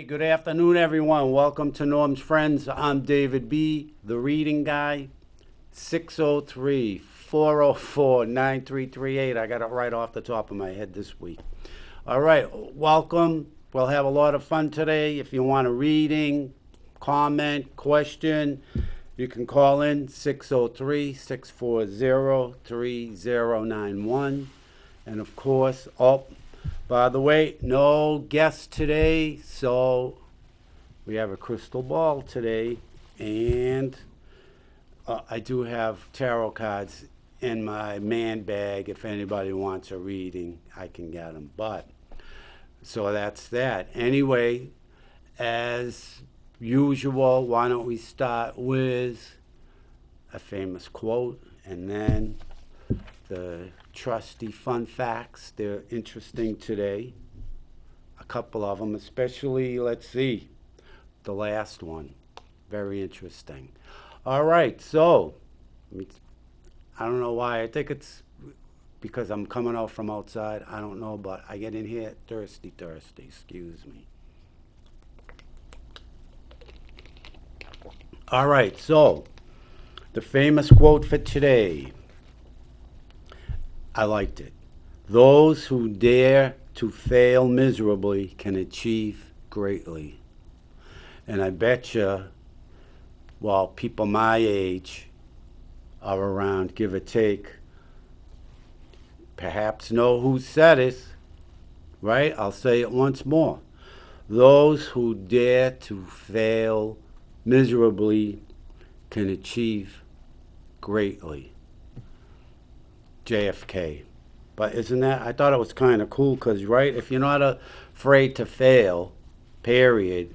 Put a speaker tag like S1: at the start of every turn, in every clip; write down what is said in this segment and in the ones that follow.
S1: good afternoon, everyone. Welcome to Norm's Friends. I'm David B., the reading guy. 603-404-9338. I got it right off the top of my head this week. All right, welcome. We'll have a lot of fun today. If you want a reading, comment, question, you can call in 603-640-3091. And of course, by the way, no guests today, so we have a crystal ball today, and I do have tarot cards in my man bag. If anybody wants a reading, I can get them. But so that's that. Anyway, as usual, why don't we start with a famous quote, and then the trusty fun facts. They're interesting today. A couple of them, especially, let's see, the last one. Very interesting. All right, so, I don't know why. I think it's because I'm coming out from outside. I don't know, but I get in here thirsty, excuse me. All right, so, the famous quote for today. I liked it. Those who dare to fail miserably can achieve greatly. And I bet you, well, people my age are around, give or take, perhaps know who said it, right? I'll say it once more. Those who dare to fail miserably can achieve greatly. JFK. But isn't that, I thought it was kind of cool because, right, if you're not afraid to fail, period,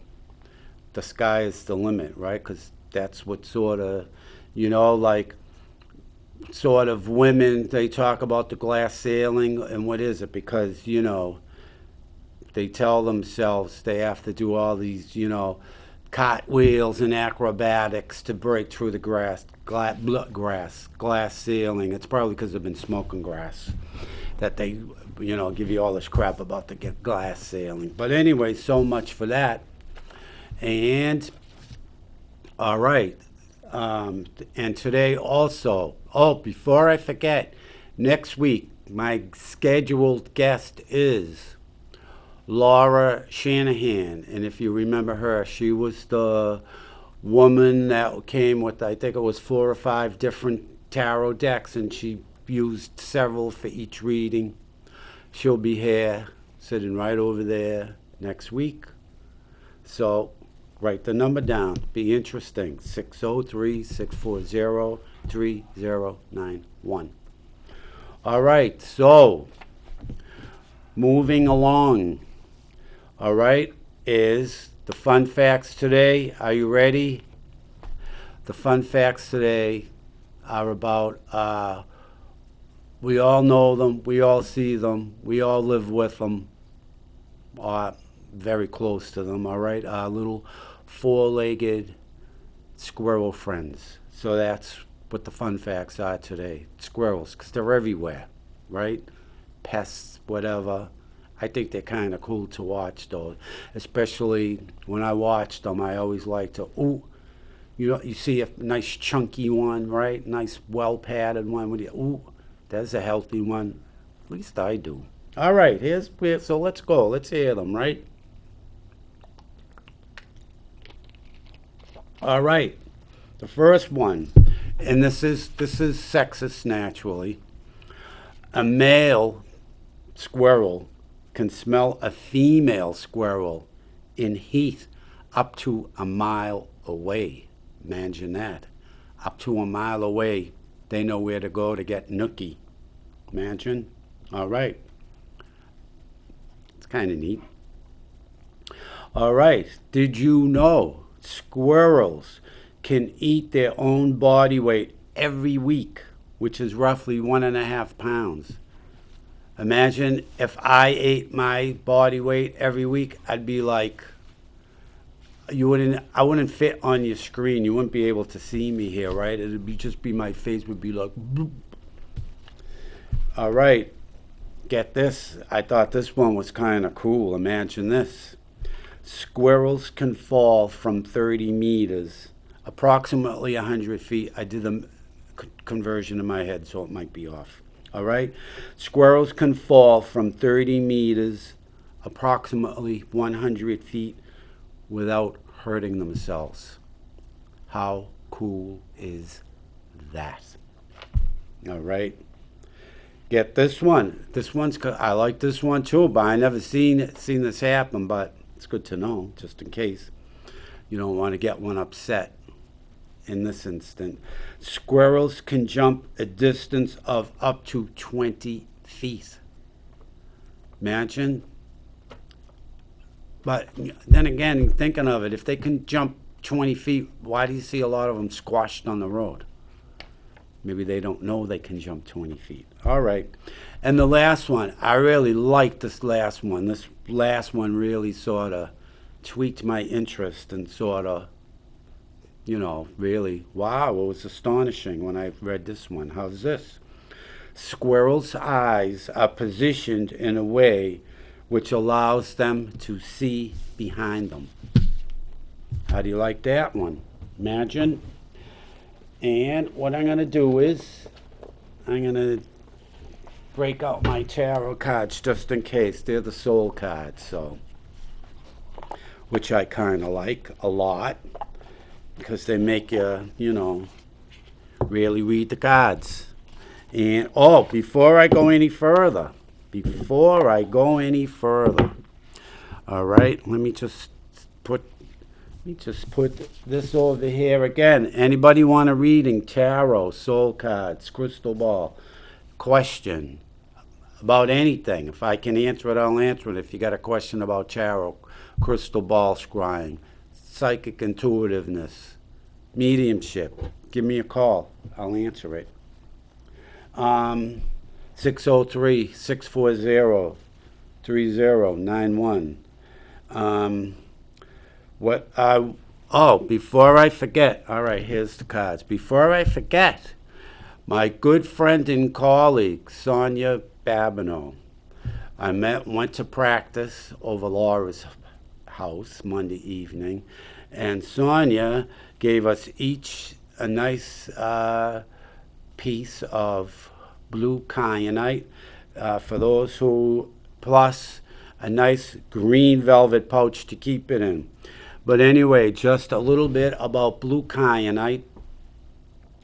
S1: the sky is the limit, right? Because that's what sort of, like, sort of women, they talk about the glass ceiling, and what is it? Because, they tell themselves they have to do all these, cartwheels and acrobatics to break through the glass ceiling. It's probably because they've been smoking grass that they, give you all this crap about the glass ceiling. But anyway, so much for that. And, all right. And today also, before I forget, next week, my scheduled guest is Laura Shanahan, and if you remember her, she was the woman that came with, I think it was 4 or 5 different tarot decks, and she used several for each reading. She'll be here, sitting right over there next week. So write the number down. Be interesting. 603-640-3091. All right, so moving along. All right, is the fun facts today. Are you ready? The fun facts today are about, we all know them, we all see them, we all live with them, very close to them, all right? Our little 4-legged squirrel friends. So that's what the fun facts are today. Squirrels, because they're everywhere, right? Pests, whatever. I think they're kind of cool to watch, though. Especially when I watch them, I always like to, you see a nice chunky one, right? Nice well-padded one. There's a healthy one. At least I do. All right, so let's go. Let's hear them, right? All right, the first one, and this is sexist naturally. A male squirrel can smell a female squirrel in heat up to a mile away. Imagine that. Up to a mile away, they know where to go to get nookie. Imagine. All right. It's kind of neat. All right. Did you know squirrels can eat their own body weight every week, which is roughly 1.5 pounds? Imagine if I ate my body weight every week, I'd be like, I wouldn't fit on your screen. You wouldn't be able to see me here, right? Just be my face would be like, bloop. All right, get this. I thought this one was kind of cool. Imagine this. Squirrels can fall from 30 meters, approximately 100 feet. I did the conversion in my head, so it might be off. All right? Squirrels can fall from 30 meters, approximately 100 feet, without hurting themselves. How cool is that? All right? Get this one. I like this one too, but I never seen this happen, but it's good to know, just in case. You don't want to get one upset in this instant. Squirrels can jump a distance of up to 20 feet. Imagine. But then again, thinking of it, if they can jump 20 feet, why do you see a lot of them squashed on the road? Maybe they don't know they can jump 20 feet. All right. And the last one, I really like this last one. This last one really sort of tweaked my interest and sort of, really, wow, it was astonishing when I read this one. How's this? Squirrels' eyes are positioned in a way which allows them to see behind them. How do you like that one? Imagine. And what I'm going to do is I'm going to break out my tarot cards just in case. They're the soul cards, so which I kind of like a lot because they make you, really read the cards. And before I go any further, all right, let me just put this over here again. Anybody want a reading? Tarot, soul cards, crystal ball, question about anything. If I can answer it, I'll answer it. If you got a question about tarot, crystal ball scrying, psychic intuitiveness, mediumship, give me a call. I'll answer it. 603-640-3091. Before I forget, all right, here's the cards. Before I forget, my good friend and colleague, Sonia Babineau, went to practice over Laura's house Monday evening, and Sonia gave us each a nice piece of blue kyanite for those who, plus a nice green velvet pouch to keep it in. But anyway, just a little bit about blue kyanite.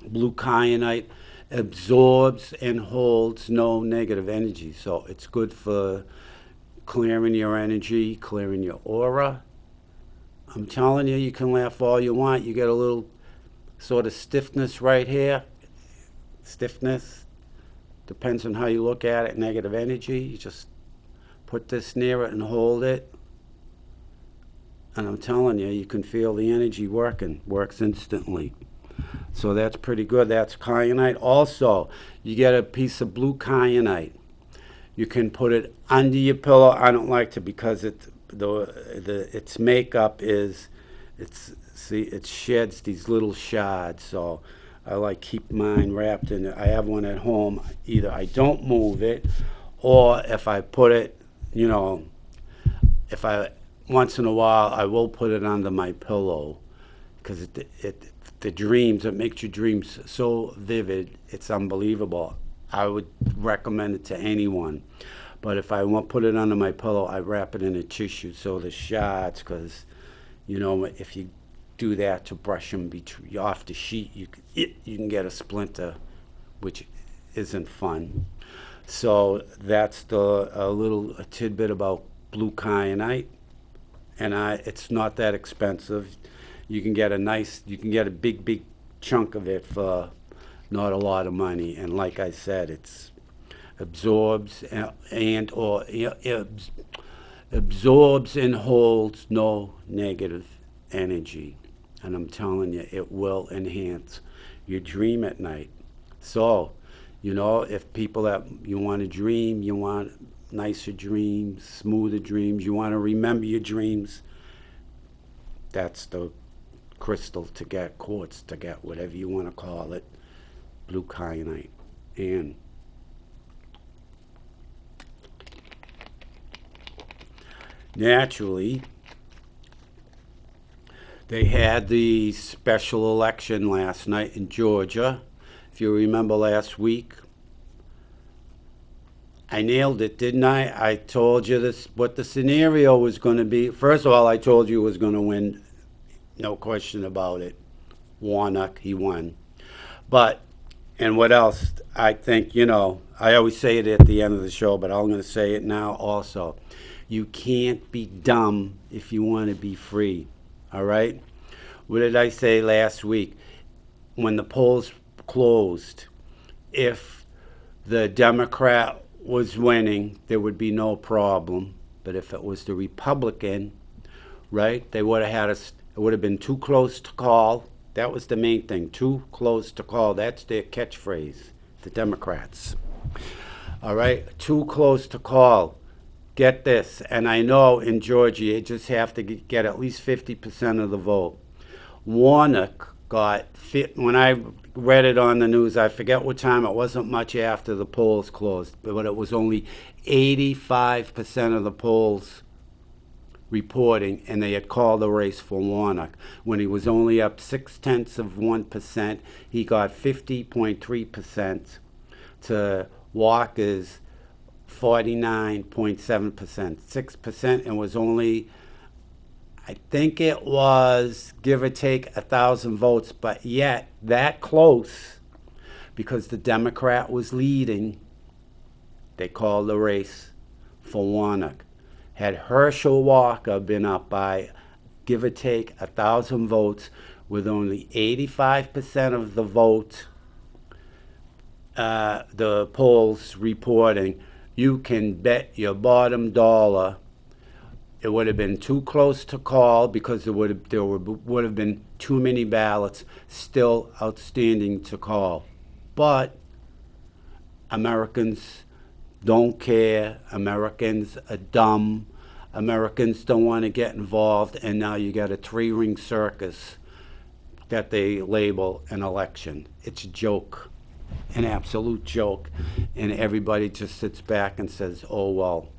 S1: Blue kyanite absorbs and holds no negative energy, so it's good for clearing your energy, clearing your aura. I'm telling you, you can laugh all you want. You get a little sort of stiffness right here. Stiffness depends on how you look at it. Negative energy, you just put this near it and hold it, and I'm telling you, you can feel the energy works instantly. So that's pretty good. That's kyanite. Also, you get a piece of blue kyanite. You can put it under your pillow. I don't like to because its makeup is it sheds these little shards. So I like keep mine wrapped in it. I have one at home. Either I don't move it, or if I put it, if I once in a while I will put it under my pillow because it makes your dreams so vivid. It's unbelievable. I would recommend it to anyone. But if I want to put it under my pillow, I wrap it in a tissue so the shards, because if you do that to brush them off the sheet, you can get a splinter, which isn't fun. So that's a little tidbit about blue kyanite, and it's not that expensive. You can get a big chunk of it for not a lot of money, and like I said, it's absorbs and holds no negative energy, and I'm telling you, it will enhance your dream at night. So, if people that you want to dream, you want nicer dreams, smoother dreams, you want to remember your dreams, that's the crystal to get, quartz to get, whatever you want to call it, blue kyanite. And naturally, They had the special election last night in Georgia. If you remember last week, I nailed it, didn't I? I told you this what the scenario was going to be. First of all, I told you it was going to win, no question about it. Warnock, he won. But, and what else? I think, I always say it at the end of the show, but I'm going to say it now also. You can't be dumb if you want to be free, all right? What did I say last week? When the polls closed, if the Democrat was winning, there would be no problem. But if it was the Republican, right, they would have had us, it would have been too close to call. That was the main thing, too close to call. That's their catchphrase, the Democrats. All right, too close to call. Get this, and I know in Georgia you just have to get at least 50% of the vote. Warnock got, when I read it on the news, I forget what time, it wasn't much after the polls closed, but it was only 85% of the polls reporting, and they had called the race for Warnock. When he was only up 0.6%, he got 50.3% to Walker's 49.7%, 6%, and was only, I think it was, give or take, 1,000 votes, but yet that close, because the Democrat was leading, they called the race for Warnock. Had Herschel Walker been up by, give or take, 1,000 votes, with only 85% of the vote, the polls reporting, you can bet your bottom dollar it would have been too close to call, because there would have been too many ballots still outstanding to call. But Americans don't care. Americans are dumb. Americans don't want to get involved, and now you got a three-ring circus that they label an election. It's a joke, an absolute joke, and everybody just sits back and says, oh, well.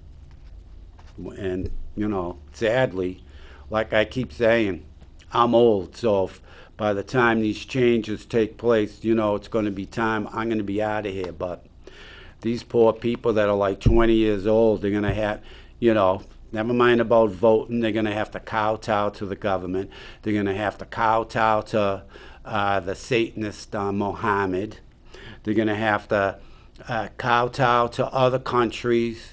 S1: And, sadly, like I keep saying, I'm old, so if by the time these changes take place, it's going to be time, I'm going to be out of here. But these poor people that are like 20 years old, they're going to have, never mind about voting, they're going to have to kowtow to the government. They're going to have to kowtow to the Satanist Mohammed. They're going to have to kowtow to other countries.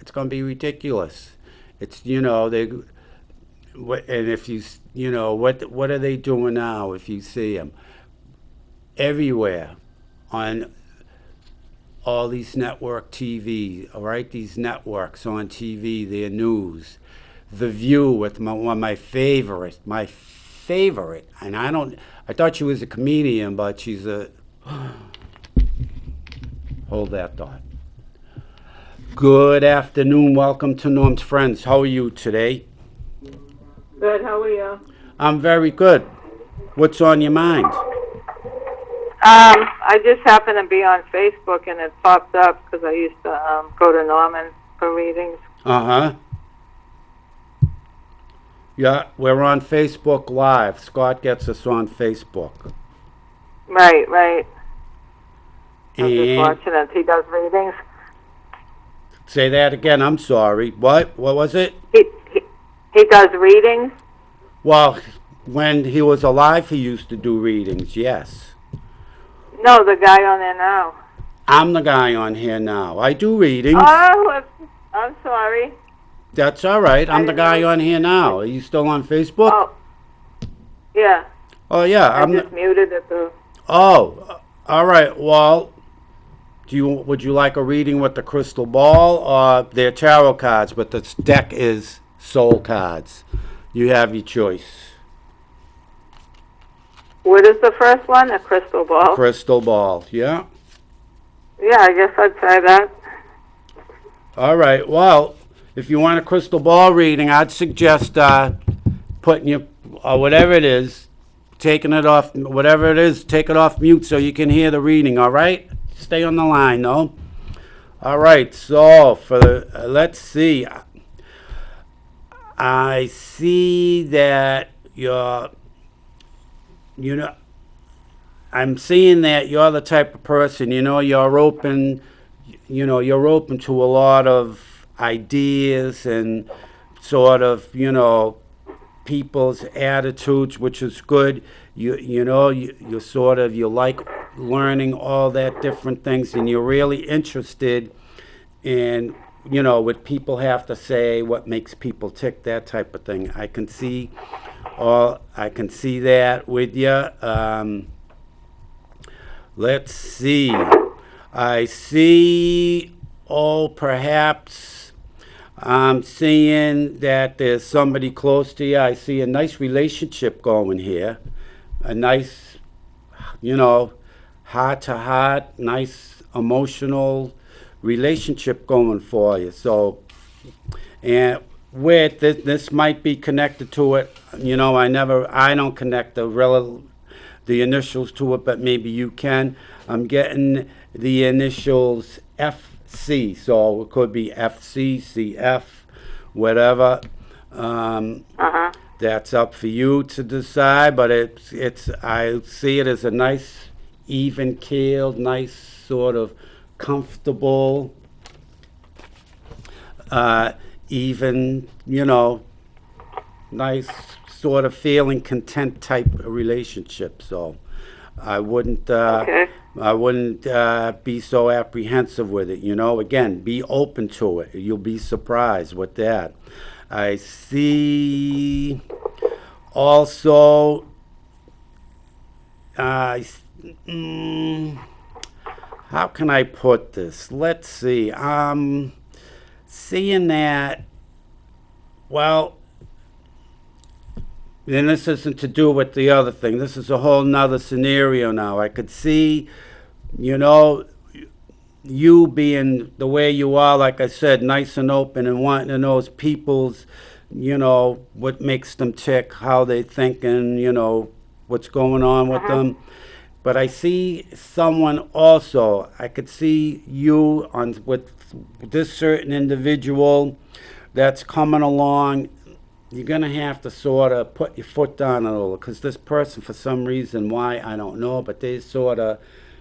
S1: It's going to be ridiculous. It's, and if what are they doing now if you see them? Everywhere on all these network TV, all right, these networks on TV, their news. The View with one of my favorite, and I thought she was a comedian, but she's a, hold that thought. Good afternoon. Welcome to Norm's Friends. How are you today?
S2: Good. How are you?
S1: I'm very good. What's on your mind?
S2: I just happened to be on Facebook, and it popped up because I used to go to Norman for readings.
S1: Uh-huh. Yeah, we're on Facebook Live. Scott gets us on Facebook.
S2: Right. I'm
S1: And
S2: just watching it. He does readings.
S1: say that again. I'm sorry. What? What was it?
S2: He does readings?
S1: Well, when he was alive, he used to do readings, yes.
S2: No, the guy on there now.
S1: I'm the guy on here now. I do readings.
S2: Oh, I'm sorry.
S1: That's all right. I'm the guy on here now. Are you still on Facebook?
S2: Oh, yeah.
S1: Oh, yeah.
S2: I just muted it, though.
S1: Oh, all right. Well, would you like a reading with the crystal ball, or they're tarot cards, but the deck is soul cards? You have your choice.
S2: What is the first one? The crystal ball?
S1: Crystal ball, yeah.
S2: Yeah, I guess I'd try that.
S1: All right. Well, if you want a crystal ball reading, I'd suggest putting your, whatever it is, taking it off, whatever it is, take it off mute so you can hear the reading, all right? Stay on the line, though. All right, so let's see. I see that you know, I'm seeing that you're the type of person, you're open, you're open to a lot of ideas and sort of, people's attitudes, which is good. You sort of, you like learning all that different things, and you're really interested in, what people have to say, what makes people tick, that type of thing. I can see that with you. Let's see. I see, perhaps I'm seeing that there's somebody close to you. I see a nice relationship going here. A nice, heart to heart, nice emotional relationship going for you. So, and with this might be connected to it. I don't connect the initials to it, but maybe you can. I'm getting the initials FC, so it could be FC, CF, whatever. That's up for you to decide, but I see it as a nice, even keeled, nice sort of comfortable, even, nice sort of feeling content type of relationship. So I wouldn't be so apprehensive with it. Again, be open to it. You'll be surprised with that. I see also, how can I put this? Let's see. Seeing that, well, then this isn't to do with the other thing. This is a whole nother scenario now. I could see, you being the way you are, like I said, nice and open and wanting to know people's, what makes them tick, how they think, and, what's going on with them. But I see someone also, I could see you with this certain individual that's coming along. You're going to have to sort of put your foot down a little, because this person, for some reason, why, I don't know, but they sort of,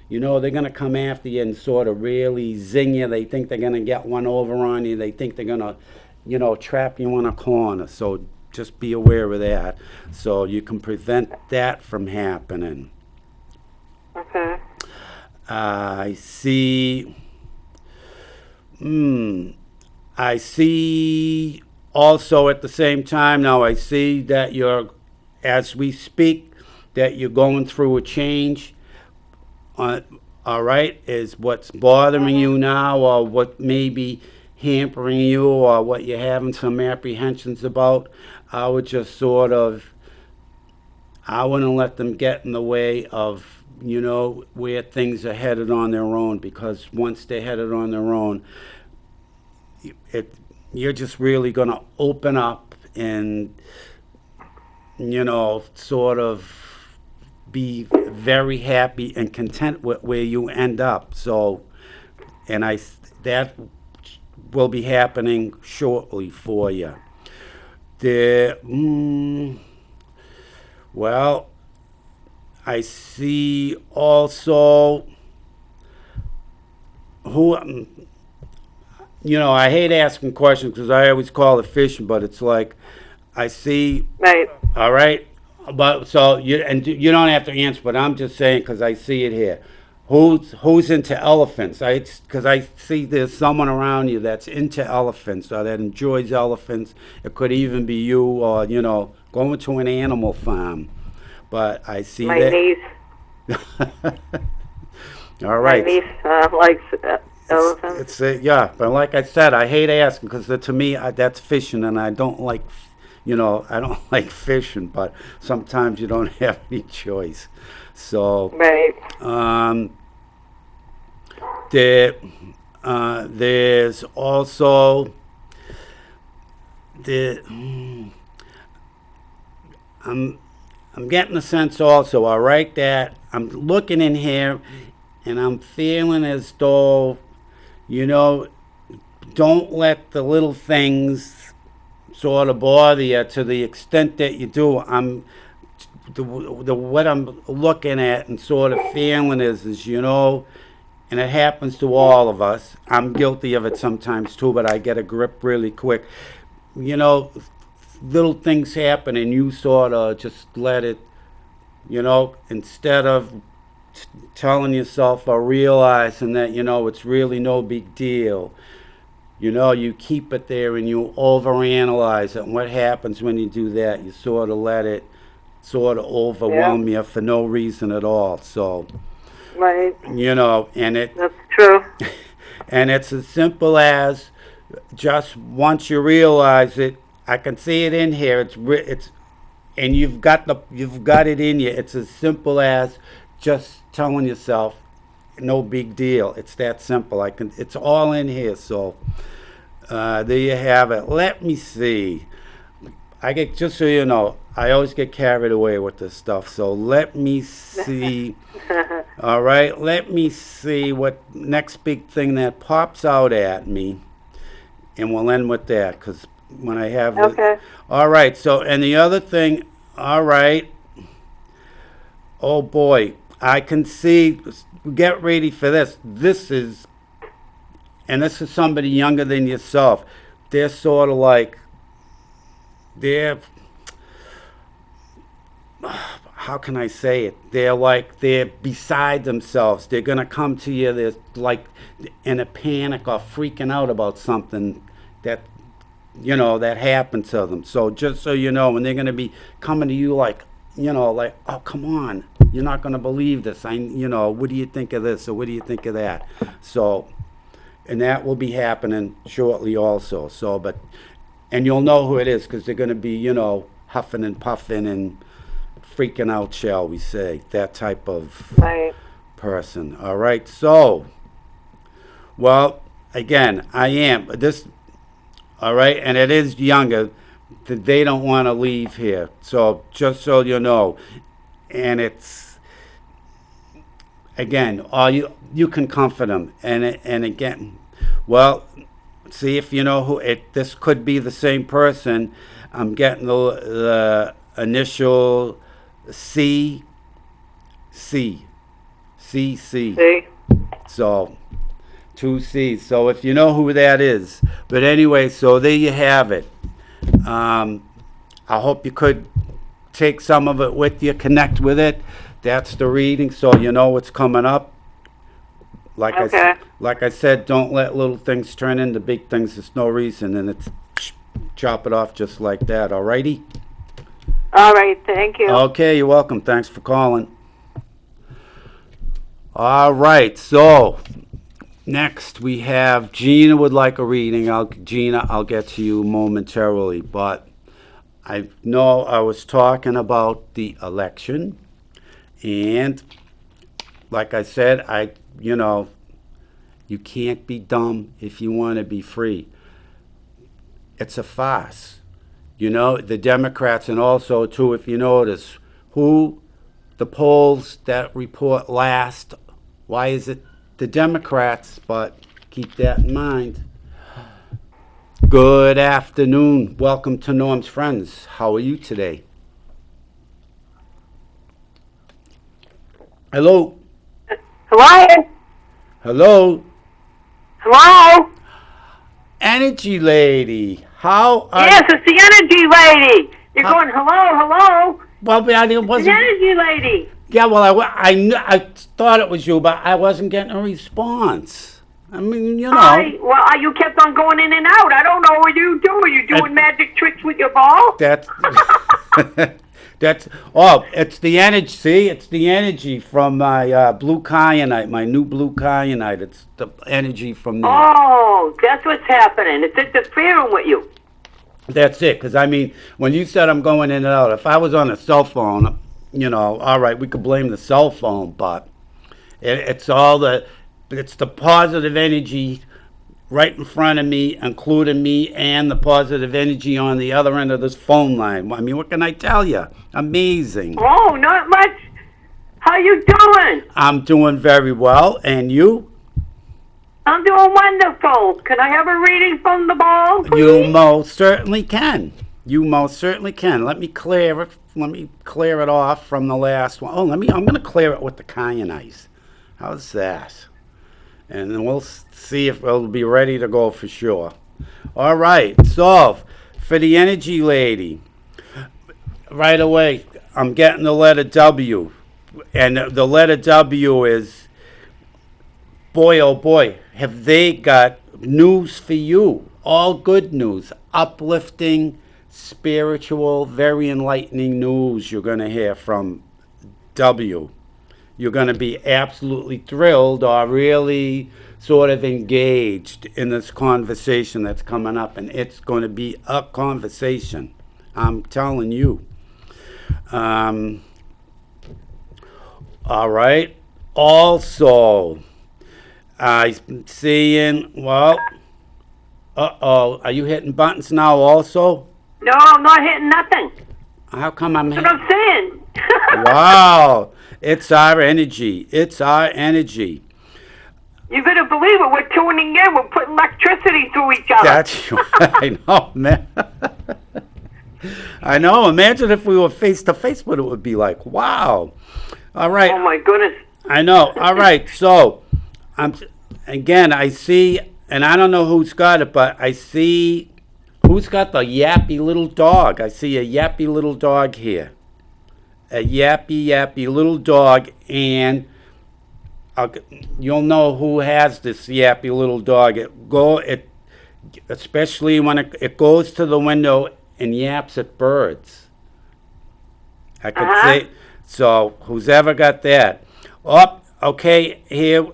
S1: they're going to come after you and sort of really zing you. They think they're going to get one over on you. They think they're going to, trap you in a corner. So just be aware of that, so you can prevent that from happening.
S2: Okay.
S1: I see also at the same time now, I see that as we speak, that you're going through a change. All right, is what's bothering you now, or what may be hampering you, or what you're having some apprehensions about. I would just sort of, I wouldn't let them get in the way of, where things are headed on their own, because once they're headed on their own, you're just really going to open up and, sort of be very happy and content with where you end up. So, and that will be happening shortly for you. Well, I see also I hate asking questions because I always call it fishing, but it's like, I see.
S2: Right.
S1: All right. But so you don't have to answer, but I'm just saying because I see it here. Who's into elephants? Because I see there's someone around you that's into elephants or that enjoys elephants. It could even be you, or going to an animal farm. But I see
S2: my
S1: that.
S2: niece.
S1: All right.
S2: My niece likes elephants.
S1: Yeah, but like I said, I hate asking because to me that's fishing, and I don't like. I don't like fishing, but sometimes you don't have any choice. So,
S2: right.
S1: There's also I'm getting the sense also, all right, that I'm looking in here, and I'm feeling as though, don't let the little things sort of bother you to the extent that you do. What I'm looking at and sort of feeling is and it happens to all of us. I'm guilty of it sometimes too, but I get a grip really quick. You know, little things happen and you sort of just let it, instead of telling yourself or realizing that, it's really no big deal. You keep it there and you overanalyze it. And what happens when you do that? You sort of let it sort of overwhelm you for no reason at all. So,
S2: Right.
S1: And
S2: That's true.
S1: and it's as simple as just once you realize it, I can see it in here. And you've got it in you. It's as simple as just telling yourself, no big deal. It's that simple. It's all in here. So there you have it. Let me see. Just so you know, I always get carried away with this stuff. So let me see. All right, let me see what next big thing that pops out at me, and we'll end with that because when I have
S2: Okay.
S1: All right. So and the other thing. All right. Oh boy, I can see. Get ready for this. This is somebody younger than yourself. They're sort of like how can I say it? They're beside themselves. They're gonna come to you. They're like in a panic or freaking out about something that that happened to them. So just so you know, and they're gonna be coming to you like oh come on, you're not gonna believe this. What do you think of this or what do you think of that? So, and that will be happening shortly also. So, and you'll know who it is because they're gonna be huffing and puffing and freaking out, shall we say, that type of
S2: Right.
S1: person. All right. So, well, again, I am this. All right, and it is younger. They don't want to leave here. So just so you know, and it's again, all you can comfort them, and again, well, see if you know who it. This could be the same person. I'm getting the initial C.
S2: See.
S1: So 2 C's. So if you know who that is. But anyway, so there you have it. I hope you could take some of it with you, connect with it. That's the reading, so you know what's coming up. Like I said, don't let little things turn into big things. There's no reason, and it's chop it off just like that. All righty?
S2: All right. Thank you.
S1: Okay, you're welcome. Thanks for calling. All right, so next we have Gina would like a reading. Gina, I'll get to you momentarily, but I know I was talking about the election, and like I said, you can't be dumb if you want to be free. It's a farce. The Democrats, and also, too, if you notice, the polls that report last, why is it the Democrats? But keep that in mind. Good afternoon. Welcome to Norm's Friends. How are you today? Hello?
S2: Hello?
S1: Hello?
S2: Hello?
S1: Energy lady. How are
S2: Yes, it's the energy lady. You're going, hello?
S1: Well, I
S2: The
S1: wasn't.
S2: energy lady.
S1: Yeah, well, I thought it was you, but I wasn't getting a response. I mean,
S2: You kept on going in and out. I don't know what you do. Are you doing magic tricks with your ball?
S1: It's the energy. See, it's the energy from my blue kyanite, my new blue kyanite. It's the energy from there.
S2: Oh, that's what's happening. It's interfering with you.
S1: That's it. Because, when you said I'm going in and out, if I was on a cell phone, all right, we could blame the cell phone, but it's the positive energy right in front of me, including me, and the positive energy on the other end of this phone line. What can I tell you? Amazing.
S2: Oh, not much. How you doing?
S1: I'm doing very well, and you?
S3: I'm doing wonderful. Can I have a reading from the ball,
S1: You
S3: please?
S1: most certainly can. You most certainly can. Let me clear it. Let me clear it off from the last one. Oh, let me. I'm going to clear it with the cayenne ice. How's that? And then we'll see if it'll be ready to go for sure. All right. So for the energy lady, right away, I'm getting the letter W, and the letter W is, boy, oh boy, have they got news for you. All good news, uplifting, spiritual, very enlightening news you're going to hear from W. You're going to be absolutely thrilled or really sort of engaged in this conversation that's coming up, and it's going to be a conversation. I'm telling you. All right. Also, I'm seeing, well, are you hitting buttons now also?
S3: No, I'm not hitting nothing.
S1: How come I'm
S3: That's what
S1: hitting?
S3: I'm saying.
S1: Wow. It's our energy. It's our energy.
S3: You better believe it. We're tuning in. We're putting electricity through each other.
S1: That's I know, man. I know. Imagine if we were face to face, what it would be like. Wow. All right.
S3: Oh, my goodness.
S1: I know. All right. So, I see, and I don't know who's got it, but I see who's got the yappy little dog. I see a yappy little dog here. A yappy little dog, and you'll know who has this yappy little dog. Especially when it goes to the window and yaps at birds. I could say, so who's ever got that? Oh, okay, here,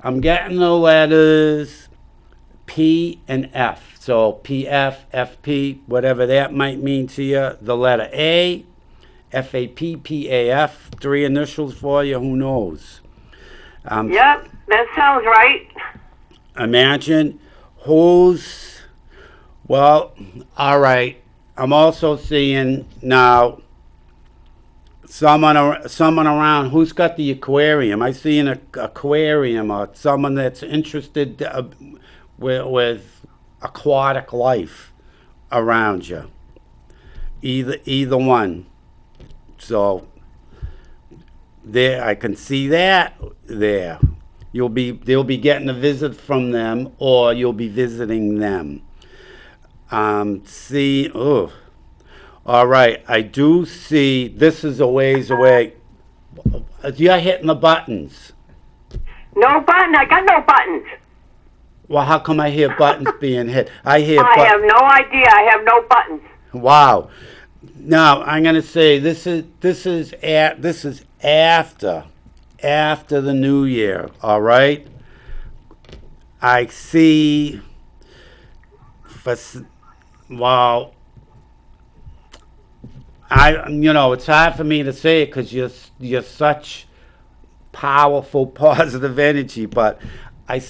S1: I'm getting the letters P and F. So PF, FP, whatever that might mean to you. The letter A, FAP, PAF, 3 initials for you, who knows?
S3: Yep, that sounds right.
S1: Imagine well, all right. I'm also seeing now someone around who's got the aquarium. I see an aquarium or someone that's interested with aquatic life around you. Either one. So there, I can see that there. They'll be getting a visit from them, or you'll be visiting them. All right, I do see, this is a ways away. You're hitting the buttons.
S3: No button. I got no buttons.
S1: Well, how come I hear buttons being hit? I
S3: I have no idea. I have no buttons.
S1: Wow. Now, I'm going to say this is after the new year, all right? I see, well, it's hard for me to say it because you're such powerful, positive energy, but I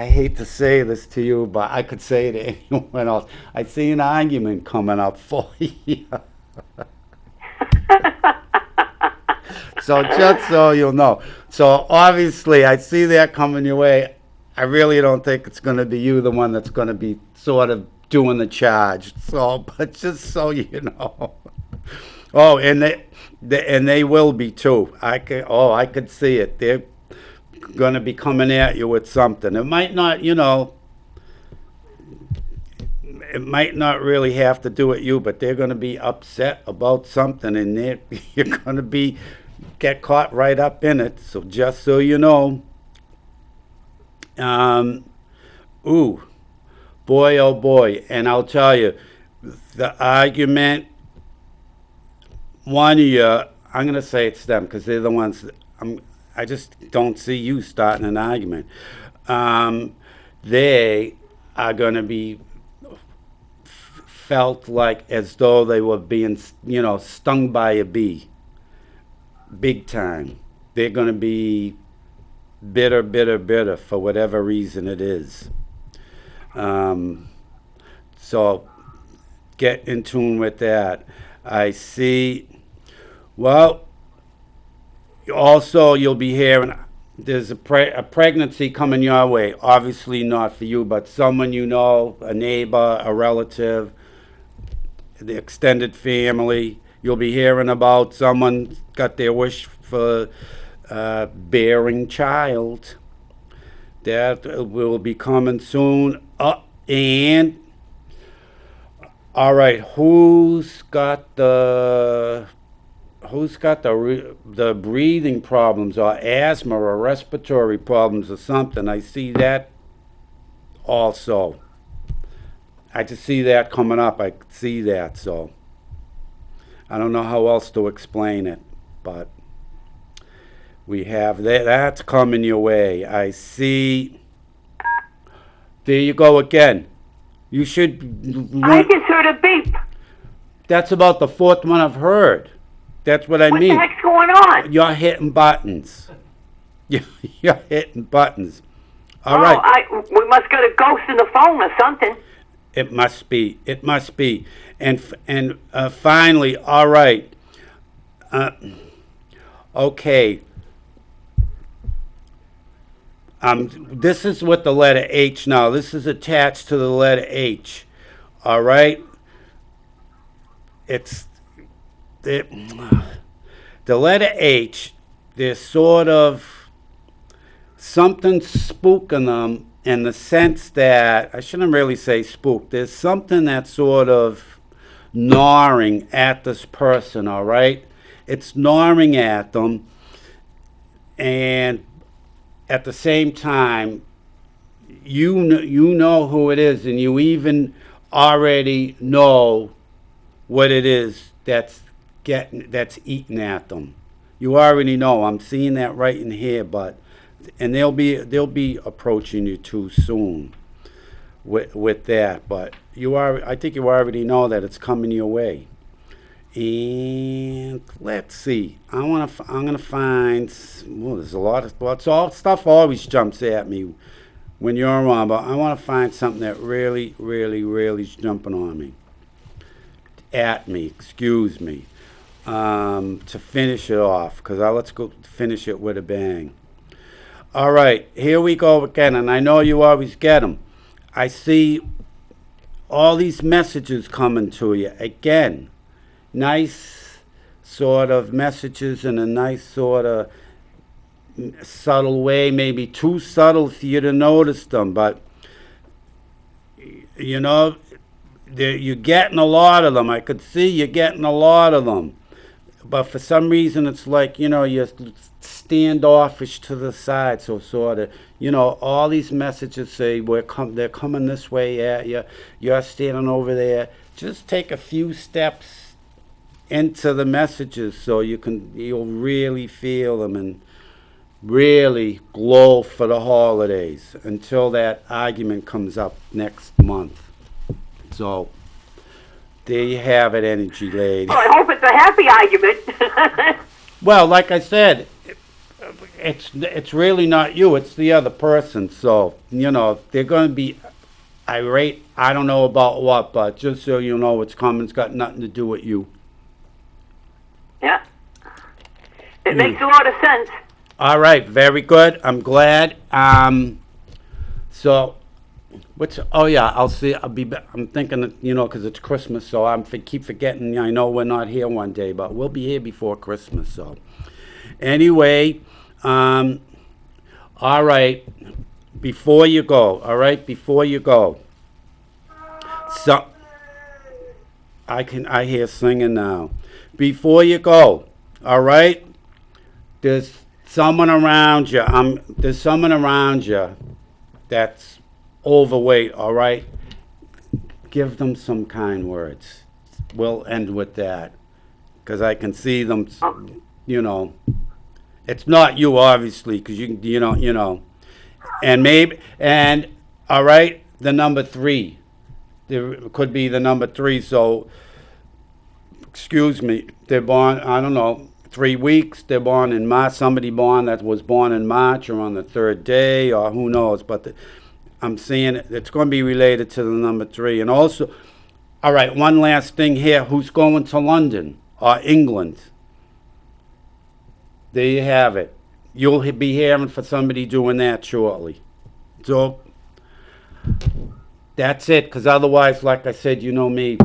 S1: hate to say this to you, but I could say it to anyone else. I see an argument coming up for you. So just so you'll know. So obviously, I see that coming your way. I really don't think it's going to be you, the one that's going to be sort of doing the charge. So, but just so you know. Oh, and they will be too. I could see it. They're going to be coming at you with something. It might not, it might not really have to do with you, but they're going to be upset about something, and you're going to get caught right up in it. So just so you know. Ooh, boy, oh boy. And I'll tell you, the argument, one of you, I'm going to say it's them because they're the ones, I just don't see you starting an argument. They are going to be felt like as though they were being, stung by a bee. Big time. They're going to be bitter for whatever reason it is. So get in tune with that. I see. Well, also you'll be hearing, there's a pregnancy coming your way. Obviously not for you, but someone you know, a neighbor, a relative, the extended family. You'll be hearing about someone got their wish for bearing child. That will be coming soon. And all right, who's got the breathing problems or asthma or respiratory problems or something? I see that also. I just see that coming up. I see that, so I don't know how else to explain it, but we have that's coming your way. I see. There you go again. You should.
S3: I just heard a beep.
S1: That's about the fourth one I've heard. That's what I
S3: What
S1: mean.
S3: the heck's going on?
S1: You're hitting buttons. You're hitting buttons. All right.
S3: We must got a ghost in the phone or something.
S1: It must be. It must be. And finally, all right. Okay. This is with the letter H now. This is attached to the letter H. All right. It's the letter H. There's sort of something spooking them in the sense that, I shouldn't really say spook. There's something that's sort of gnawing at this person. All right. It's gnawing at them, and at the same time, you know who it is, and you even already know what it is that's eating at them. You already know. I'm seeing that right in here, and they'll be approaching you too soon with that. But I think you already know that it's coming your way. And let's see. I'm gonna find. Well, there's a lot of stuff always jumps at me when you're on, but I want to find something that really, really, really is jumping on me. At me, excuse me. To finish it off, because let's go finish it with a bang. All right, here we go again, and I know you always get them. I see all these messages coming to you again. Nice sort of messages in a nice sort of subtle way, maybe too subtle for you to notice them, but you know, you're getting a lot of them. I could see you're getting a lot of them, but for some reason it's like, you know, you're standoffish to the side, so sort of, you know, all these messages say they're coming this way at you, you're standing over there. Just take a few steps into the messages so you'll really feel them and really glow for the holidays until that argument comes up next month. So there you have it, energy lady.
S3: Well, I hope it's a happy argument.
S1: Well, like I said, it's really not you, it's the other person. So, you know, they're going to be irate. I don't know about what, but just so you know what's coming, it's got nothing to do with you.
S3: Yeah. It makes a lot of sense.
S1: All right, very good. I'm glad. So, I'll see. I'm thinking that, you know, because it's Christmas, so keep forgetting. I know we're not here one day, but we'll be here before Christmas. So, anyway, all right. Before you go, so I hear singing now. Before you go, all right. There's someone around you. There's someone around you that's overweight, all right? Give them some kind words. We'll end with that, because I can see them, you know. It's not you, obviously, because you know. And all right, the number 3. There could be the number 3, so, excuse me, they're born, I don't know, 3 weeks, they're born in March, somebody that was born in March or on the 3rd day, or who knows, but I'm seeing it's going to be related to the number 3. And also, all right, one last thing here, who's going to London or England? There you have it. you'll be hearing for somebody doing that shortly. So that's it, because otherwise, like I said, you know me,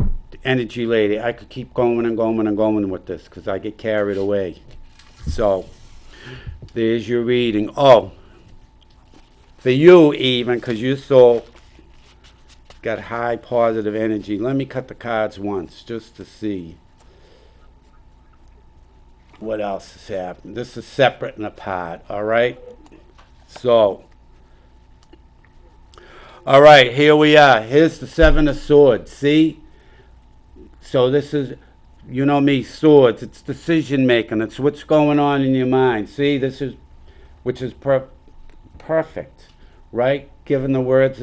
S1: energy lady, I could keep going and going and going with this because I get carried away. So there's your reading. Oh, for you even, because you're so got high positive energy. Let me cut the cards once just to see what else is happening. This is separate and apart, all right? So, all right, here we are. Here's the Seven of Swords, see? So this is, you know me, swords. It's decision making. It's what's going on in your mind. See, this is, which is perfect, right? Giving the words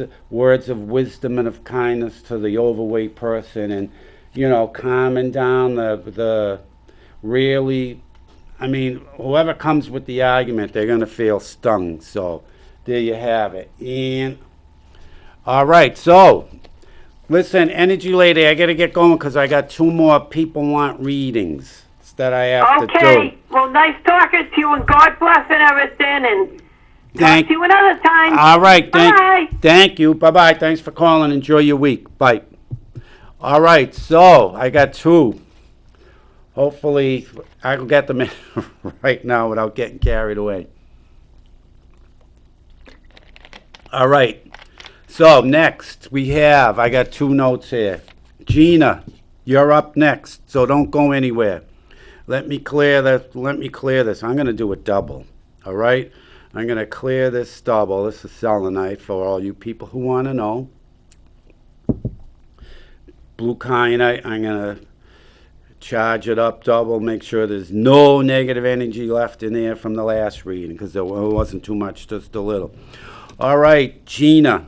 S1: of wisdom and of kindness to the overweight person, and calming down the really. I mean, whoever comes with the argument, they're gonna feel stung. So there you have it. And all right, so listen, energy lady, I gotta get going because I got 2 more people want readings that I have to do.
S3: Okay. Well, nice talking to you, and God bless and everything, and talk to you another time.
S1: All right.
S3: Bye.
S1: Thank you. Bye-bye. Thanks for calling. Enjoy your week. Bye. All right. So I got 2. Hopefully I can get them in right now without getting carried away. All right. So next I got 2 notes here. Gina, you're up next. So don't go anywhere. Let me clear this. I'm going to do a double. All right. I'm going to clear this double. This is selenite for all you people who want to know. Blue kyanite, I'm going to charge it up double, make sure there's no negative energy left in there from the last reading, because there wasn't too much, just a little. All right, Gina,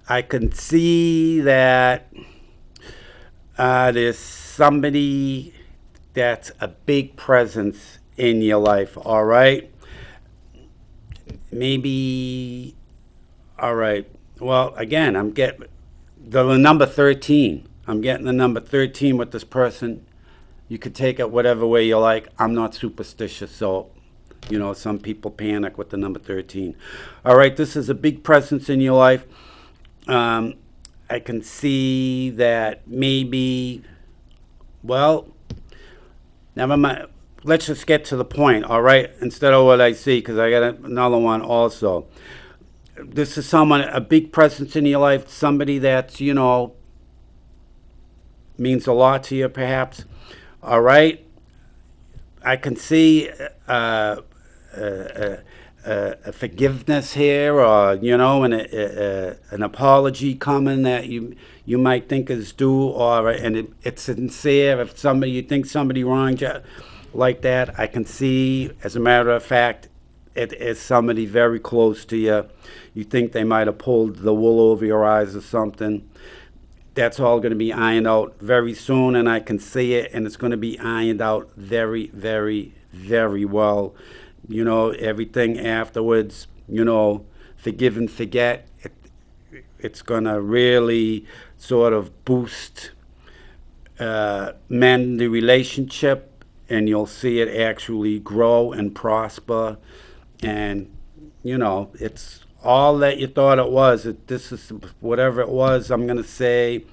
S1: I can see that there's somebody that's a big presence in your life, all right? Maybe, all right. Well, again, I'm getting the number 13. I'm getting the number 13 with this person. You could take it whatever way you like. I'm not superstitious, so, some people panic with the number 13. All right, this is a big presence in your life. I can see that maybe, well, never mind. Let's just get to the point, all right? Instead of what I see, because I got another one also. This is a big presence in your life, somebody that's, means a lot to you, perhaps. All right? I can see a forgiveness here, or, an apology coming that you might think is due, and it's sincere. If you think somebody wronged you like that, I can see, as a matter of fact, it is somebody very close to you. You think they might have pulled the wool over your eyes or something. That's all going to be ironed out very soon, and I can see it, and it's going to be ironed out very, very, very well. Everything afterwards, forgive and forget. It's going to really sort of boost, mend the relationship, and you'll see it actually grow and prosper. And, it's all that you thought it was. This is whatever it was, I'm going to say,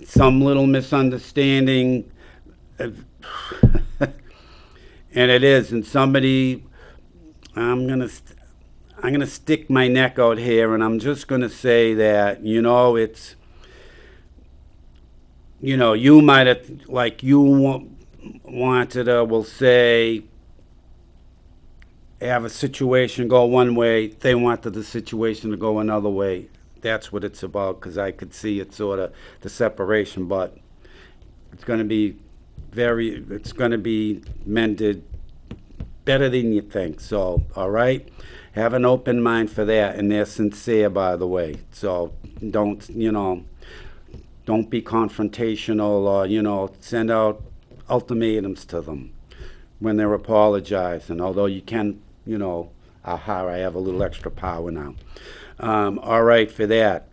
S1: some little misunderstanding. And it is. And somebody, I'm going to stick my neck out here, and I'm just going to say that, it's, you might have, like you wanted to, we'll say, have a situation go one way, they wanted the situation to go another way. That's what it's about, because I could see it sort of, the separation, but it's going to be mended better than you think. So, all right? Have an open mind for that, and they're sincere, by the way. So don't be confrontational, or, send out ultimatums to them when they're apologizing, although you can, I have a little extra power now. All right, for that.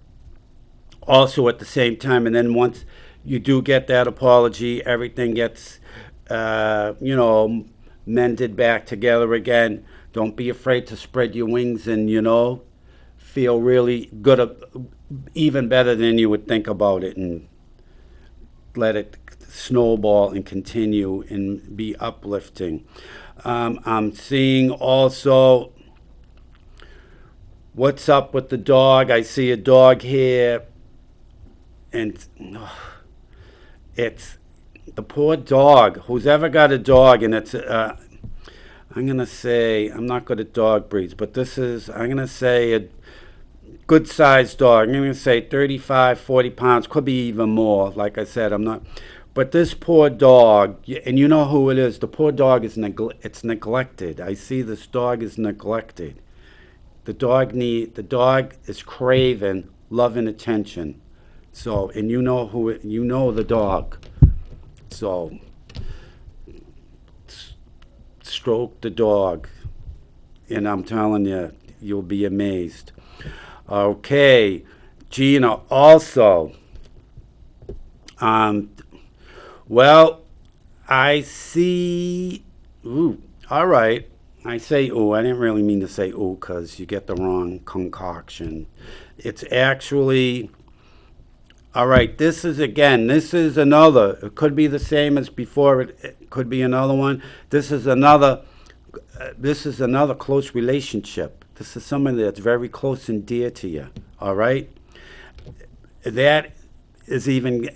S1: Also, at the same time, and then once you do get that apology, everything gets, mended back together again. Don't be afraid to spread your wings and, feel really good, even better than you would think about it, and let it snowball and continue and be uplifting. I'm seeing also what's up with the dog. I see a dog here, and it's the poor dog. Who's ever got a dog, and it's I'm going to say, I'm not good at dog breeds, but I'm going to say a good-sized dog. I'm going to say 35, 40 pounds, could be even more. Like I said, I'm not. But this poor dog, and you know who it is. The poor dog is it's neglected. I see this dog is neglected. The dog is craving love and attention. So, and you know the dog. So, stroke the dog, and I'm telling you, you'll be amazed. Okay, Gina, also, well, I see, all right, I say I didn't really mean to say because you get the wrong concoction. It's actually, all right, this is another, it could be the same as before, it could be another one. This is another close relationship. This is somebody that's very close and dear to you, all right? That's even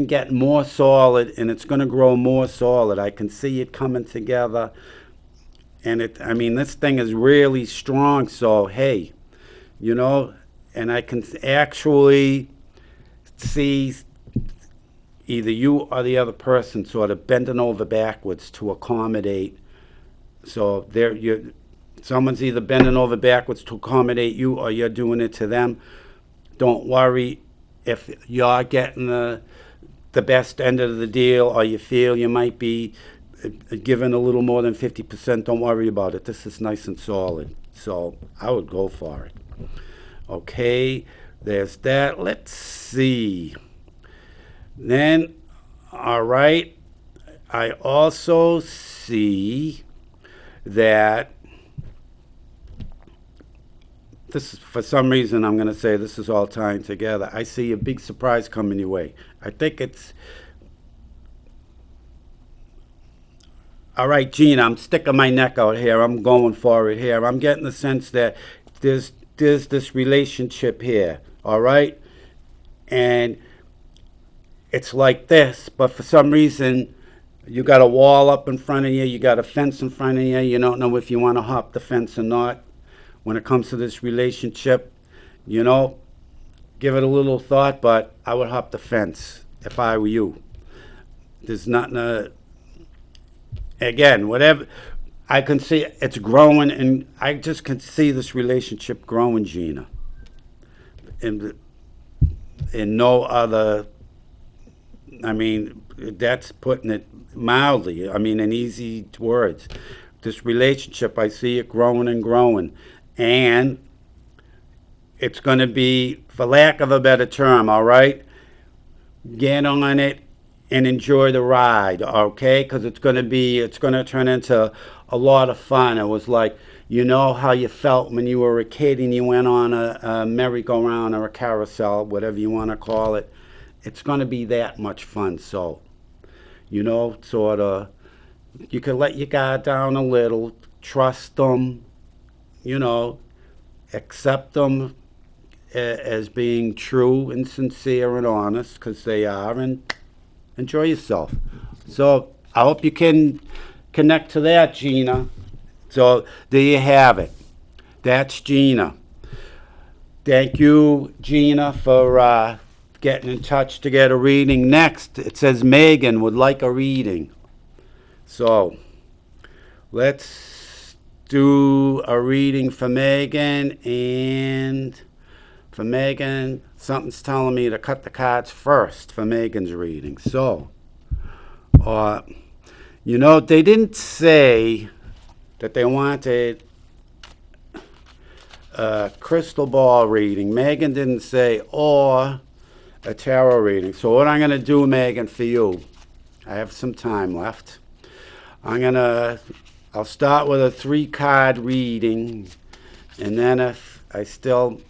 S1: getting more solid, and it's going to grow more solid. I can see it coming together, and this thing is really strong, so hey, and I can actually see either you or the other person sort of bending over backwards to accommodate. So someone's either bending over backwards to accommodate you, or you're doing it to them. Don't worry if you're getting the best end of the deal, or you feel you might be given a little more than 50%. Don't worry about it. This is nice and solid. So I would go for it. Okay, there's that. Let's see. Then, all right, I also see that this is, for some reason, I'm going to say this is all tying together. I see a big surprise coming your way. I think it's, all right, Gina, I'm sticking my neck out here. I'm going for it here. I'm getting the sense that there's this relationship here, all right? And it's like this, but for some reason, you got a wall up in front of you, you got a fence in front of you, you don't know if you want to hop the fence or not. When it comes to this relationship, give it a little thought, but I would hop the fence if I were you. There's nothing again, whatever, I can see it's growing, and I just can see this relationship growing, Gina. In no other, that's putting it mildly, in easy words. This relationship, I see it growing and growing. And it's going to be, for lack of a better term, all right? Get on it and enjoy the ride, okay? Because it's going to turn into a lot of fun. It was like, how you felt when you were a kid and you went on a merry-go-round or a carousel, whatever you want to call it. It's going to be that much fun. So, sort of, you can let your guard down a little, trust them, accept them as being true and sincere and honest, because they are, and enjoy yourself. So I hope you can connect to that, Gina. So there you have it. That's Gina. Thank you, Gina, for getting in touch to get a reading. Next, it says Megan would like a reading. So let's do a reading for Megan, and for Megan, something's telling me to cut the cards first for Megan's reading. So, they didn't say that they wanted a crystal ball reading. Megan didn't say, or a tarot reading. So what I'm going to do, Megan, for you, I have some time left. I'll start with a 3-card reading, and then if I still,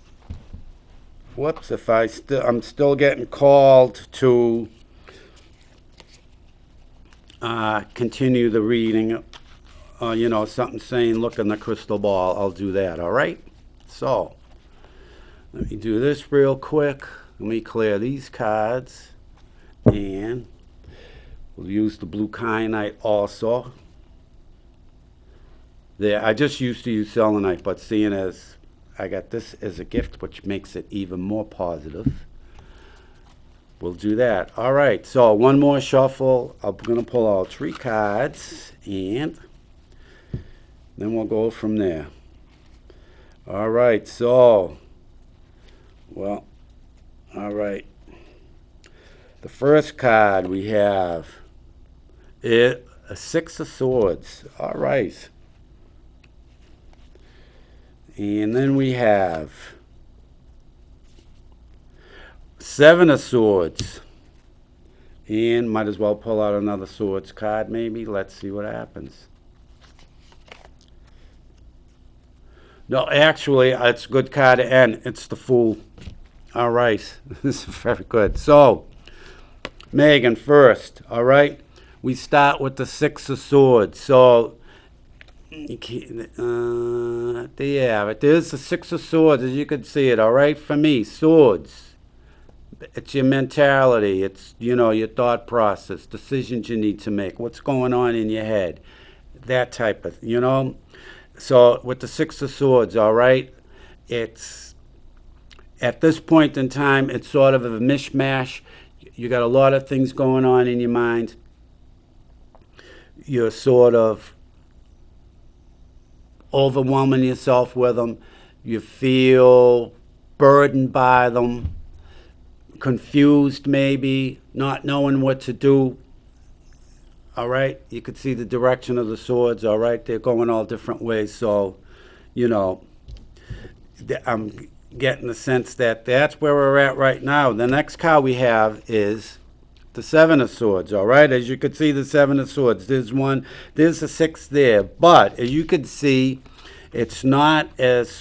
S1: I'm still getting called to continue the reading, something saying look in the crystal ball, I'll do that, all right? So, let me do this real quick. Let me clear these cards, and we'll use the blue kyanite also. There, I just used to use selenite, but seeing as I got this as a gift, which makes it even more positive, we'll do that. All right, so one more shuffle. I'm going to pull out 3 cards, and then we'll go from there. All right, so, all right. The first card we have is a 6 of Swords. All right. And then we have 7 of Swords. And might as well pull out another Swords card maybe. Let's see what happens. No, actually, it's a good card to end. It's the Fool. All right. This is very good. So, Megan, first, all right? We start with the 6 of Swords. So, there you have it. There's the 6 of Swords, as you can see it, all right? For me, swords. It's your mentality. It's, your thought process, decisions you need to make, what's going on in your head, that type of, So, with the 6 of Swords, all right? It's, at this point in time, it's sort of a mishmash. You got a lot of things going on in your mind. You're sort of overwhelming yourself with them. You feel burdened by them, confused maybe, not knowing what to do. All right? You could see the direction of the swords, all right? They're going all different ways. So, I'm getting the sense that that's where we're at right now. The next card we have is the 7 of Swords, all right? As you can see, the 7 of Swords. There's a 6 there. But as you can see, it's not as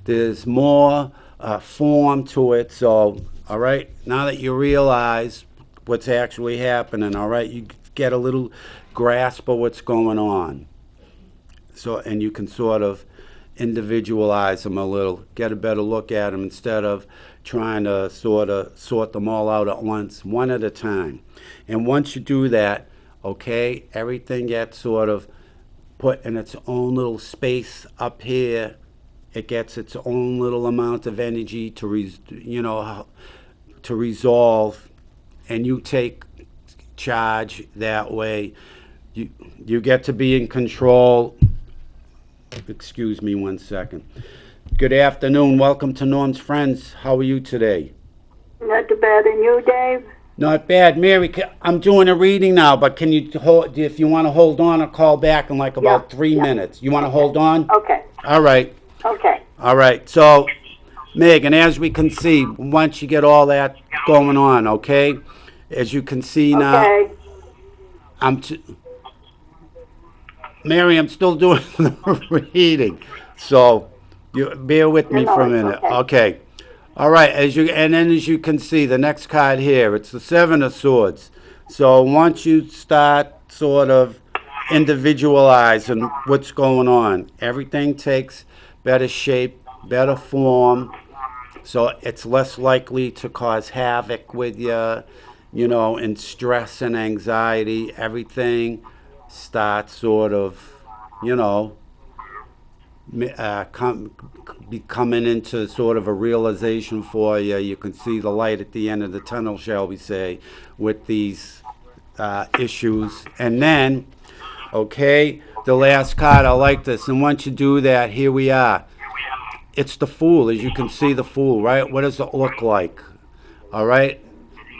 S1: there's more form to it. So, all right, now that you realize what's actually happening, all right, you get a little grasp of what's going on. So, and you can sort of individualize them a little, get a better look at them instead of trying to sort them all out at once, one at a time. And once you do that, okay, everything gets sort of put in its own little space up here. It gets its own little amount of energy to resolve, and you take charge that way. You get to be in control. Excuse me 1 second. Good afternoon. Welcome to Norm's Friends. How are you today?
S3: Not too bad. And you, Dave?
S1: Not bad. Mary, I'm doing a reading now, but can you hold, if you want to hold on, I'll call back in like about 3 minutes. You want to hold on?
S3: Okay.
S1: All right.
S3: Okay.
S1: All right. So, Megan, as we can see, once you get all that going on, okay? As you can see now,
S3: Okay.
S1: Mary, I'm still doing the reading, so you bear with me for a minute. Okay. All right. As you can see, the next card here, it's the 7 of Swords. So once you start sort of individualizing what's going on, everything takes better shape, better form, so it's less likely to cause havoc with you, and stress and anxiety. Everything starts sort of, coming into sort of a realization for you. You can see the light at the end of the tunnel, shall we say, with these issues. And then, okay, the last card, I like this. And once you do that, here we are. It's the Fool, as you can see the Fool, right? What does it look like? All right?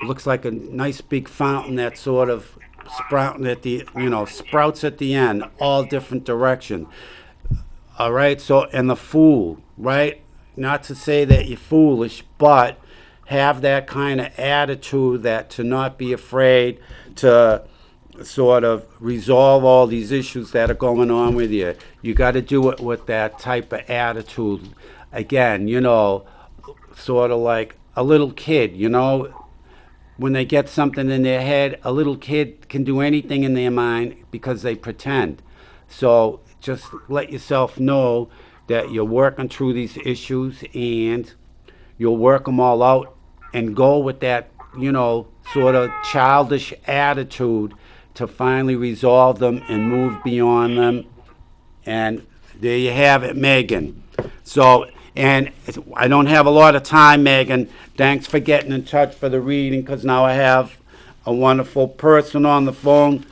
S1: It looks like a nice big fountain that sort of sprouting at the, sprouts at the end, all different directions. All right, so, and the Fool, right? Not to say that you're foolish, but have that kind of attitude that to not be afraid to sort of resolve all these issues that are going on with you. You got to do it with that type of attitude. Again, sort of like a little kid, when they get something in their head, a little kid can do anything in their mind because they pretend. So just let yourself know that you're working through these issues and you'll work them all out and go with that, sort of childish attitude to finally resolve them and move beyond them. And there you have it, Megan. So, and I don't have a lot of time, Megan. Thanks for getting in touch for the reading, because now I have a wonderful person on the phone.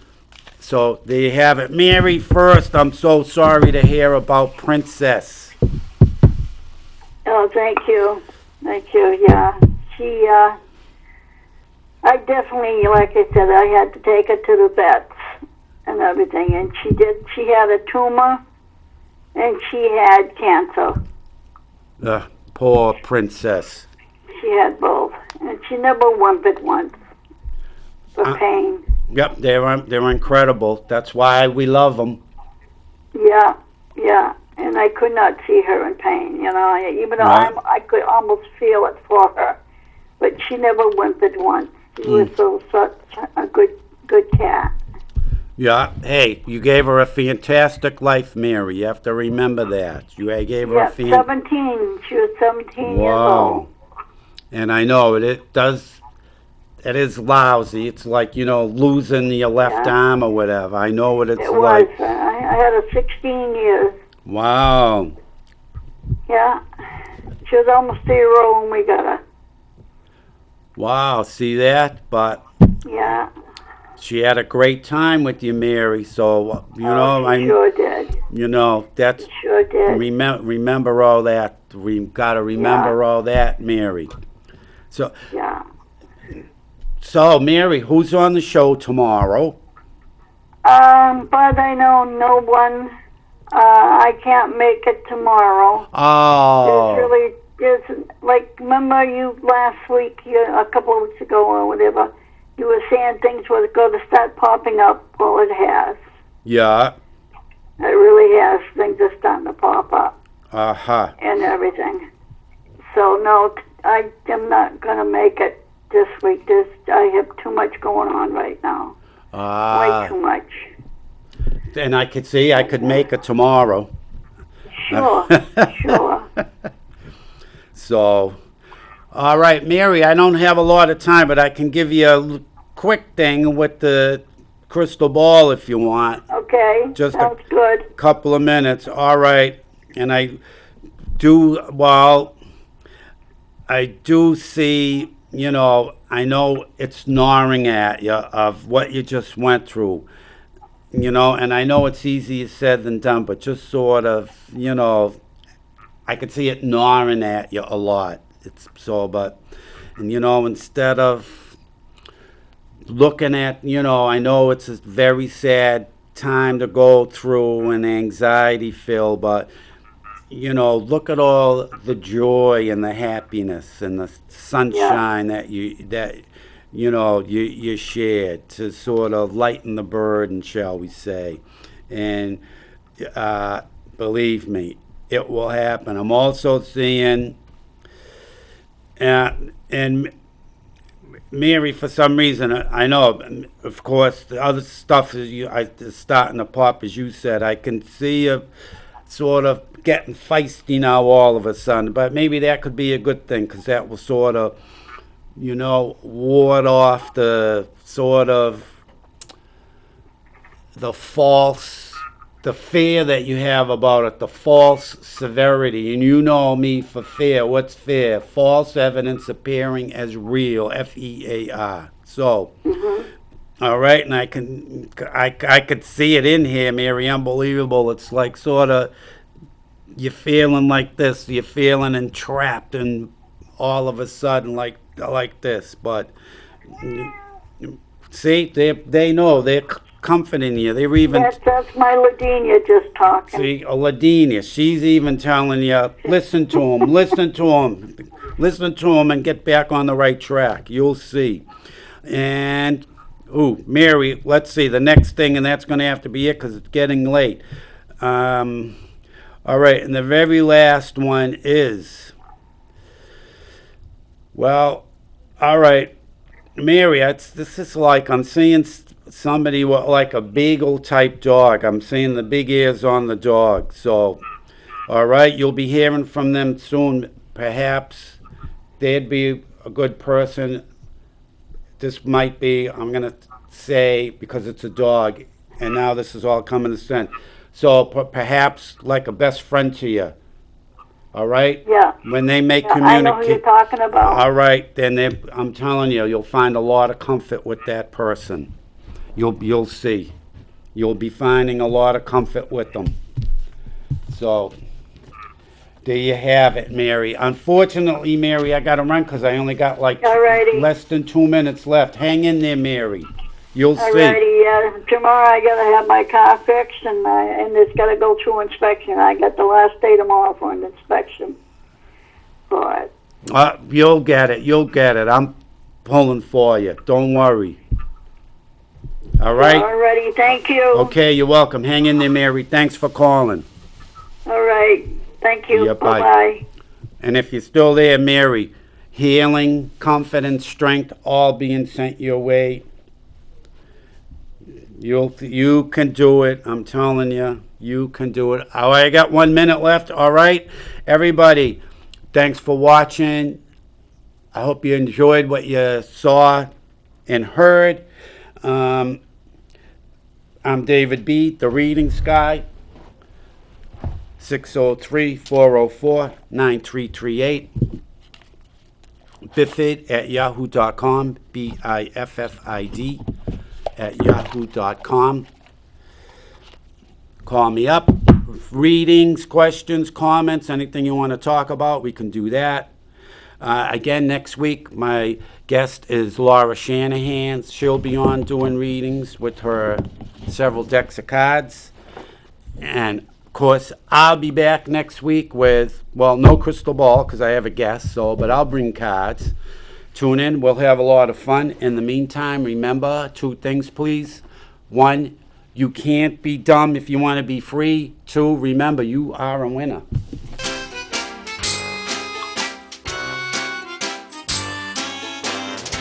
S1: So there you have it. Mary, first, I'm so sorry to hear about Princess.
S4: Oh, thank you. Thank you, yeah. She, I definitely, like I said, I had to take her to the vets and everything, and she had a tumor, and she had cancer.
S1: Poor Princess.
S4: She had both, and she never whimpered once for pain.
S1: Yep, they're incredible. That's why we love them.
S4: Yeah, and I could not see her in pain, even though
S1: Right.
S4: I could almost feel it for her, but she never whimpered once. She was such a good cat.
S1: Yeah, hey, you gave her a fantastic life, Mary. You have to remember that. You gave her
S4: Yeah,
S1: a
S4: 17. She was 17 years old.
S1: And I know it is lousy. It's like, losing your left arm or whatever. I know what it's
S4: It
S1: like.
S4: was. I had her 16 years.
S1: Wow.
S4: Yeah. She was almost a year old when we got her.
S1: Wow, see that? But
S4: Yeah.
S1: she had a great time with you, Mary. So,
S4: She sure did.
S1: That's
S4: She sure did.
S1: remember all that. We got to remember all that, Mary. So,
S4: Yeah.
S1: Mary, who's on the show tomorrow?
S4: But I know no one. I can't make it tomorrow.
S1: Oh.
S4: There's like, remember you last week, a couple of weeks ago or whatever, you were saying things were going to start popping up. Well, it has.
S1: Yeah.
S4: It really has. Things are starting to pop up.
S1: Uh-huh.
S4: And everything. So, no, I am not going to make it this week. I have too much going on right now. Way too much.
S1: And I could make it tomorrow.
S4: Sure.
S1: So, all right, Mary, I don't have a lot of time, but I can give you a quick thing with the crystal ball if you want.
S4: Okay,
S1: Just
S4: sounds good.
S1: Couple of minutes. All right. And I do see, I know it's gnawing at you of what you just went through, and I know it's easier said than done, but just sort of, I could see it gnawing at you a lot. Instead of looking at, I know it's a very sad time to go through and anxiety filled, but look at all the joy and the happiness and the sunshine that you shared to sort of lighten the burden, shall we say. And believe me, it will happen. I'm also seeing, and Mary, for some reason, I know, of course, the other stuff is starting to pop, as you said. I can see you sort of getting feisty now all of a sudden, but maybe that could be a good thing, because that will sort of, ward off the sort of the fear that you have about it, the false severity. And you know me for fear. What's fear? False evidence appearing as real, FEAR. So, all right, and I could see it in here, Mary. Unbelievable. It's like sort of you're feeling like this. You're feeling entrapped, and all of a sudden like this. But see, they know. They're comforting you. They're even.
S4: That's my Ladinia just talking.
S1: See, Ladinia, she's even telling you, listen to him, listen to him, and get back on the right track. You'll see. And Ooh, Mary, let's see, the next thing, and that's going to have to be it because it's getting late. All right, and the very last one is, well, all right, Mary, this is like, I'm seeing somebody with like a beagle type dog. I'm seeing the big ears on the dog. So, all right, you'll be hearing from them soon. Perhaps they'd be a good person. This might be, I'm going to say, because it's a dog, and now this is all coming to sense. So perhaps like a best friend to you. All right?
S4: Yeah.
S1: When they make
S4: Yeah, I know who you're
S1: communicate.
S4: talking about.
S1: All right, then I'm telling you, you'll find a lot of comfort with that person. You'll see. You'll be finding a lot of comfort with them. So there you have it, Mary. Unfortunately, Mary, I got to run because I only got like
S4: Alrighty.
S1: less than 2 minutes left. Hang in there, Mary. You'll see.
S4: Alrighty, tomorrow I gotta have my car fixed and it's gotta go through inspection. I got the last day tomorrow for an inspection for it.
S1: You'll get it. You'll get it. I'm pulling for you. Don't worry. All right?
S4: Alrighty, thank you.
S1: Okay, you're welcome. Hang in there, Mary. Thanks for calling.
S4: All right, thank you.
S1: Yeah, bye.
S4: Bye-bye.
S1: And if you're still there, Mary, healing, confidence, strength, all being sent your way. You can do it. I'm telling you, you can do it. All right, I got 1 minute left. All right, everybody, thanks for watching. I hope you enjoyed what you saw and heard. I'm David B., the Readings Guy. 603-404-9338. Biffid at yahoo.com. BIFFID at yahoo.com. Call me up. Readings, questions, comments, anything you want to talk about, we can do that. Again, next week, my guest is Laura Shanahan. She'll be on doing readings with her several decks of cards. And, of course, I'll be back next week with, well, no crystal ball because I have a guest, but I'll bring cards. Tune in. We'll have a lot of fun. In the meantime, remember 2 things, please. 1, you can't be dumb if you want to be free. 2, remember, you are a winner.